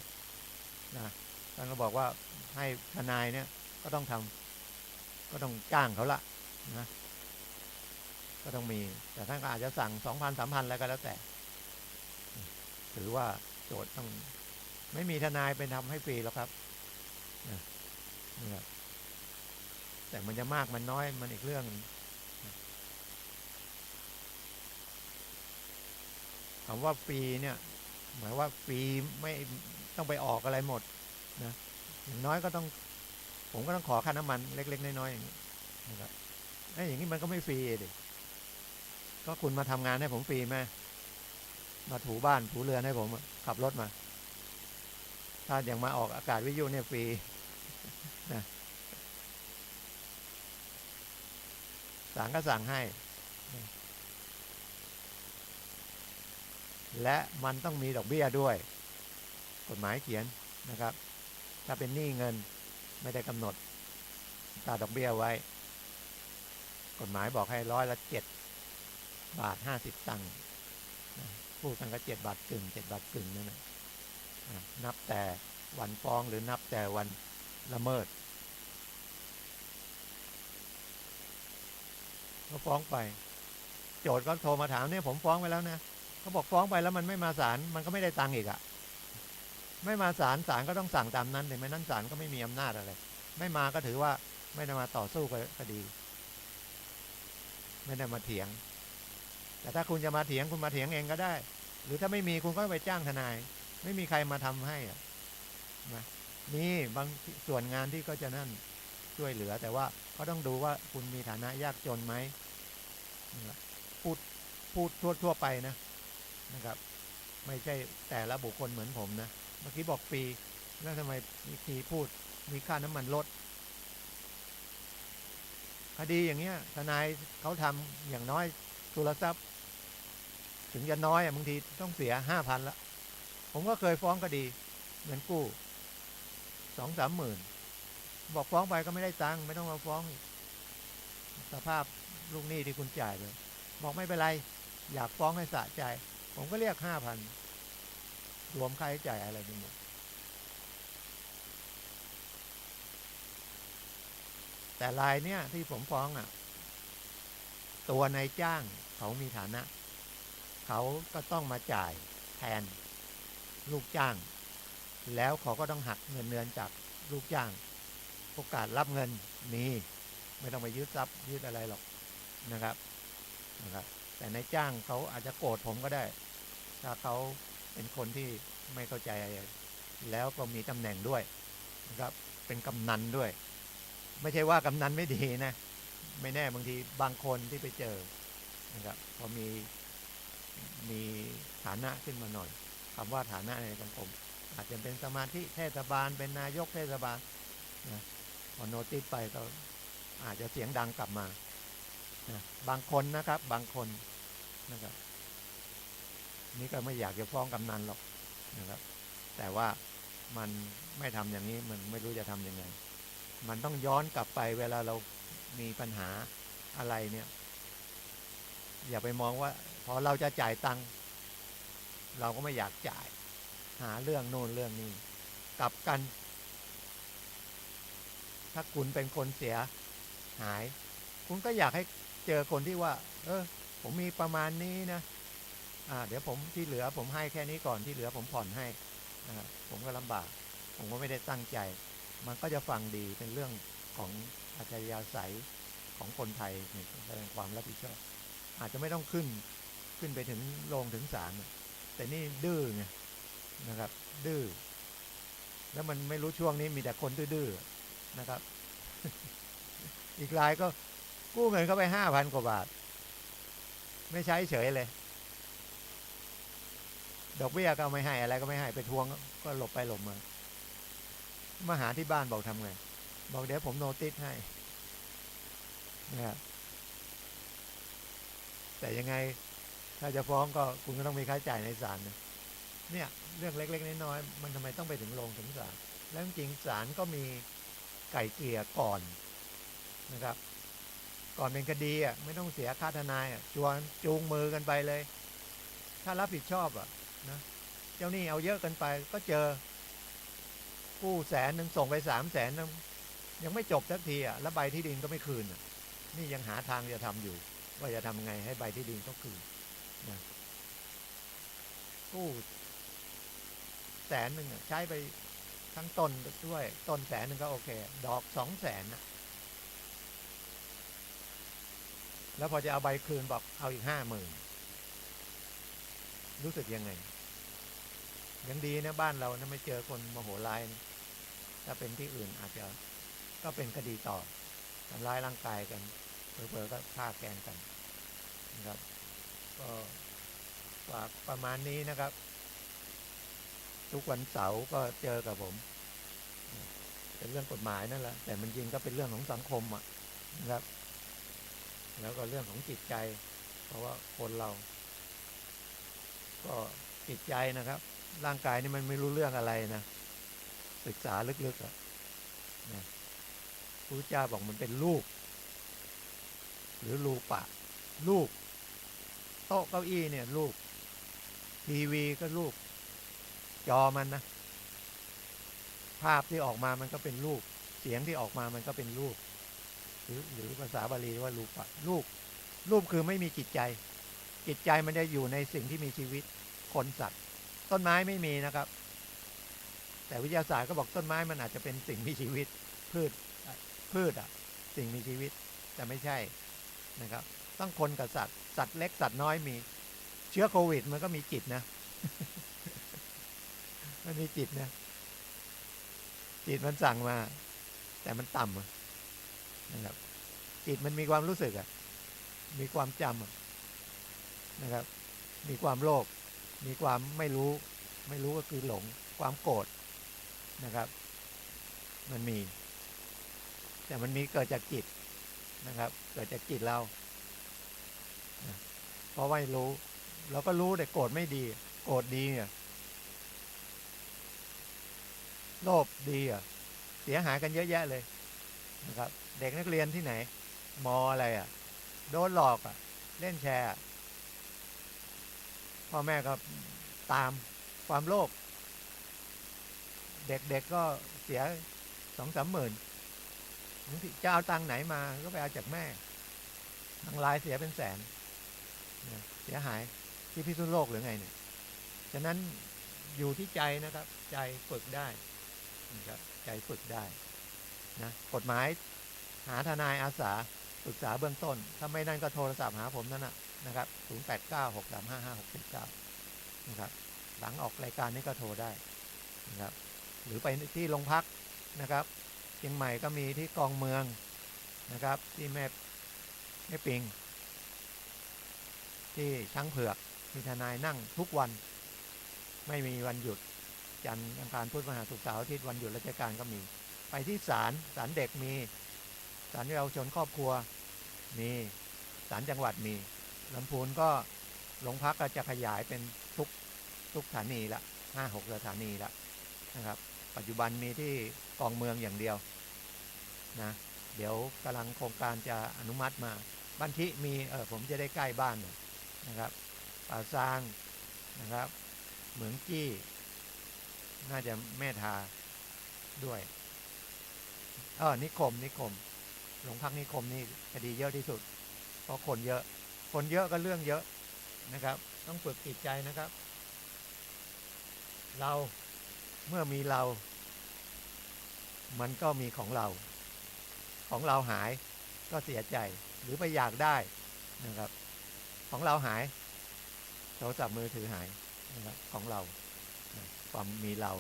นะท่านก็บอกว่าให้ทนายเนี่ยก็ต้องจ้างเขาละนะก็ต้องมีแต่ท่านก็อาจจะสั่ง 2,000 3,000แล้วก็แล้วแต่ถือว่าโจทย์ต้องไม่มีทนายเป็นทำให้ฟรีหรอกครับนะแต่มันจะมากมันน้อยมันอีกเรื่องคำว่าฟรีเนี่ยหมายว่าฟรีไม่ต้องไปออกอะไรหมดนะอย่างน้อยก็ต้องผมก็ต้องขอค่าน้ำมันเล็กๆน้อยๆอย่างนี้นะครับอย่างนี้มันก็ไม่ฟรีดิก็คุณมาทำงานให้ผมฟรีไหมมาถูบ้านถูเรือนให้ผมขับรถมาถ้าอย่างมาออกอากาศวิทยุเนี่ยฟรีนะศาลก็สั่งให้และมันต้องมีดอกเบี้ยด้วยกฎหมายเขียนนะครับถ้าเป็นหนี้เงินไม่ได้กำหนดอัตราดอกเบี้ยไว้กฎหมายบอกให้7.50 บาทพูดกันก็7 บาทกึ่ง7 บาทกึ่งนั่นนะนับแต่วันฟ้องหรือนับแต่วันละเมิดก็ฟ้องไปโจทก์ก็โทรมาถามเนี่ยผมฟ้องไปแล้วนะเขาบอกฟ้องไปแล้วมันไม่มาศาลมันก็ไม่ได้ตังค์อีกอะไม่มาศาลก็ต้องสั่งตามนั้นแต่ไม่นั้นศาลก็ไม่มีอำนาจอะไรไม่มาก็ถือว่าไม่ได้มาต่อสู้คดีไม่ได้มาเถียงแต่ถ้าคุณจะมาเถียงคุณมาเถียงเองก็ได้หรือถ้าไม่มีคุณก็ไปจ้างทนายไม่มีใครมาทำให้นะนี่บางส่วนงานที่ก็จะนั่นช่วยเหลือแต่ว่าก็ต้องดูว่าคุณมีฐานะยากจนไหมพูดทั่วไปนะครับไม่ใช่แต่ละบุคคลเหมือนผมนะเมื่อกี้บอกฟรีแล้วทำไมมีทีพูดมีค่าน้ำมันลดคดีอย่างเงี้ยทนายเขาทำอย่างน้อยทุนทรัพย์ถึงจะน้อยบางทีต้องเสีย 5,000 ละผมก็เคยฟ้องคดีเงินกู้ 2-3 หมื่นบอกฟ้องไปก็ไม่ได้ตังค์ไม่ต้องมาฟ้องสภาพลูกหนี้ที่คุณจ่ายเลยบอกไม่เป็นไรอยากฟ้องให้สะใจผมก็เรียก 5,000 รวมค่าใช้จ่ายอะไรไปหมดแต่รายเนี้ยที่ผมฟ้องตัวนายจ้างเขามีฐานะเขาก็ต้องมาจ่ายแทนลูกจ้างแล้วเขาก็ต้องหักเงินเดือนจากลูกจ้างโอกาสรับเงินมีไม่ต้องไปยึดทรัพย์ยึดอะไรหรอกนะครับแต่นายจ้างเขาอาจจะโกรธผมก็ได้ถ้าเขาเป็นคนที่ไม่เข้าใจแล้วก็มีตำแหน่งด้วยนะครับเป็นกำนันด้วยไม่ใช่ว่ากำนันไม่ดีนะไม่แน่บางทีบางคนที่ไปเจอนะครับพอมีฐานะขึ้นมาหน่อยคำว่าฐานะในสังคมอาจจะเป็นสมาชิกเทศบาลเป็นนายกเทศบาลนะพอโนติสไปก็อาจจะเสียงดังกลับมานะบางคนนะครับบางคนนะครับนี่ก็ไม่อยากจะฟ้องกำนันหรอกนะครับแต่ว่ามันไม่ทำอย่างนี้มันไม่รู้จะทำยังไงมันต้องย้อนกลับไปเวลาเรามีปัญหาอะไรเนี่ยอย่าไปมองว่าพอเราจะจ่ายตังค์เราก็ไม่อยากจ่ายหาเรื่องโน่นเรื่องนี้กลับกันถ้าคุณเป็นคนเสียหายคุณก็อยากให้เจอคนที่ว่าผมมีประมาณนี้นะเดี๋ยวผมที่เหลือผมให้แค่นี้ก่อนที่เหลือผมผ่อนให้ผมก็ลำบากผมก็ไม่ได้ตั้งใจมันก็จะฟังดีเป็นเรื่องของอัจฉริยะใสของคนไทยแสดงความรับผิดชอบอาจจะไม่ต้องขึ้นไปถึงโรงถึงศาลแต่นี่ดื้อไงนะครับดื้อแล้วมันไม่รู้ช่วงนี้มีแต่คนดื้อๆนะครับ อีกรายก็กู้เงินเข้าไป 5,000 กว่าบาทไม่ใช้เฉยเลยดอกเบี้ยก็ไม่ให้อะไรก็ไม่ให้ไปทวงก็หลบไปหลบมา มาหาที่บ้านบอกทำไงบอกเดี๋ยวผมโนติสให้นะครับแต่ยังไงถ้าจะฟ้องก็คุณก็ต้องมีค่าใช้จ่ายในศาลนะเนี่ยเรื่องเล็กๆน้อยๆมันทำไมต้องไปถึงโรงถึงศาลแล้วจริงศาลก็มีไก่เกลี่ยก่อนนะครับก่อนเป็นคดีอ่ะไม่ต้องเสียค่าทนายอ่ะจูงมือกันไปเลยถ้ารับผิดชอบอ่ะนะเจ้าหนี้เอาเยอะกันไปก็เจอกู้100,000ส่งไป300,000ยังไม่จบสักทีอ่ะแล้วใบที่ดินก็ไม่คืนอ่ะนี่ยังหาทางจะทำอยู่ว่าจะทำไงให้ใบที่ดินเขาคืนนะกู้100,000อ่ะใช้ไปทั้งต้นด้วยต้น100,000ก็โอเคดอก200,000นะแล้วพอจะเอาใบคืนบอกเอาอีก50,000รู้สึกยังไงยังดีนะบ้านเรานะไม่เจอคนโมโหร้ายนะถ้าเป็นที่อื่นอาจจะก็เป็นคดีต่อทำร้ายร่างกายกันเผลอๆก็ฆ่าแกล้งกันนะครับก็ฝากประมาณนี้นะครับทุกวันเสาร์ก็เจอกับผมเป็นเรื่องกฎหมายนั่นแหละแต่มันจริงก็เป็นเรื่องของสังคมอ่ะนะครับแล้วก็เรื่องของจิตใจเพราะว่าคนเราก็จิตใจนะครับร่างกายนี่มันไม่รู้เรื่องอะไรนะศึกษาลึกๆอ่ะนะพระเจ้าบอกมันเป็นรูปหรือรูปะรูปโต๊ะเก้าอี้เนี่ยรูปทีวีก็รูปจอมันนะภาพที่ออกมามันก็เป็นรูปเสียงที่ออกมามันก็เป็นรูปหรือภาษาบาลีว่ารูปะรูปคือไม่มีจิตใจจิตใจมันจะอยู่ในสิ่งที่มีชีวิตคนสัตว์ต้นไม้ไม่มีนะครับแต่วิทยาศาสตร์ก็บอกต้นไม้มันอาจจะเป็นสิ่งมีชีวิตพืชอ่ะสิ่งมีชีวิตแต่ไม่ใช่นะครับต้องคนกับสัตว์เล็กสัตว์น้อยมีเชื้อโควิดมันก็มีจิตนะ มันมีจิตนะจิตมันสั่งมาแต่มันต่ำนะครับจิตมันมีความรู้สึกอ่ะมีความจำนะครับมีความโลภมีความไม่รู้ก็คือหลงความโกรธนะครับมันมีแต่มันมีเกิดจากจิตนะครับเกิดจากจิตเราเพราะไม่รู้เราก็รู้แต่โกรธไม่ดีโกรธดีเนี่ยโลภดีอ่ะเสียหายกันเยอะแยะเลยนะครับเด็กนักเรียนที่ไหนมออะไรอ่ะโดนหลอกอ่ะเล่นแชร์พ่อแม่ก็ตามความโลภเด็กก็เสีย2-3 หมื่นจะเอาตังค์ไหนมาก็ไปเอาจากแม่ทางไลน์เสียเป็นแสนเสียหายที่พิษณุโลกหรือไงเนี่ยฉะนั้นอยู่ที่ใจนะครับใจฝึกได้นะครับใจฝึกได้นะกฎหมายหาทนายอาสาปรึกษาเบื้องต้นถ้าไม่นั่นก็โทรศัพท์หาผมนั่นนะครับ0896355679นะครับหลังออกรายการนี้ก็โทรได้นะครับหรือไปที่โรงพักนะครับเชียงใหม่ก็มีที่กองเมืองนะครับที่แม่ปิงที่ช้างเผือกมีทนายนั่งทุกวันไม่มีวันหยุดจันทร์อังคารพุธพฤหัสศุกร์เสาร์อาทิตย์วันหยุดราชการก็มีไปที่ศาลเด็กมีศาลเยาวชนครอบครัวมีศาลจังหวัดมีลำพูนก็โรงพักก็จะขยายเป็นทุกสถานีละ5-6 สถานีละนะครับปัจจุบันมีที่กองเมืองอย่างเดียวนะเดี๋ยวกำลังโครงการจะอนุมัติมาบ้านที่มีผมจะได้ใกล้บ้านนะครับป่าซางนะครับเหมืองจี้น่าจะแม่ทาด้วยนิคมโรงพักนิคมนี่คดีเยอะที่สุดเพราะคนเยอะก็เรื่องเยอะนะครับต้องฝึกจิตใจนะครับเราเมื่อมีเรามันก็มีของเราหายก็เสียใจหรือไปอยากได้นะครับของเราหายโทรศัพท์มือถือหายนะครับของเราความมีเรา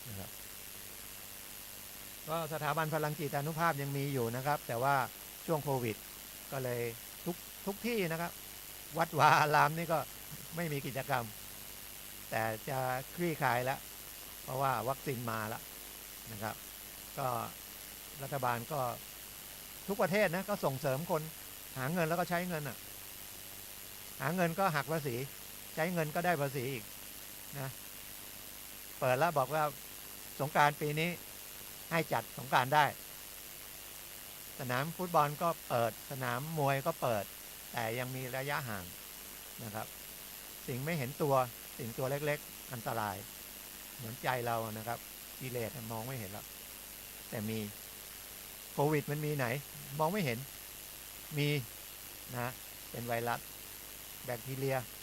นะครับก็สถาบันพลังจิตานุภาพยังมีอยู่นะครับแต่ว่าช่วงโควิดก็เลยทุกที่นะครับวัดวาอารามนี่ก็ไม่มีกิจกรรมแต่จะคลี่คลายแล้วเพราะว่าวัคซีนมาแล้ว นะครับ ก็รัฐบาลก็ทุกประเทศนะก็ส่งเสริมคนหาเงินแล้วก็ใช้เงินอ่ะหาเงินก็หักภาษีใช้เงินก็ได้ภาษีอีกนะเปิดแล้วบอกว่าสงกรานต์ปีนี้ให้จัดสงกรานต์ได้ สนามฟุตบอลก็เปิดสนามมวยก็เปิดแต่ยังมีระยะห่างนะครับสิ่งไม่เห็นตัวสิ่งตัวเล็กๆอันตรายเหมือนใจเรานะครับกิเลสมองไม่เห็นแล้วแต่มีโควิดมันมีไหนมองไม่เห็นมีนะเป็นไวรัสแบคทีเรีย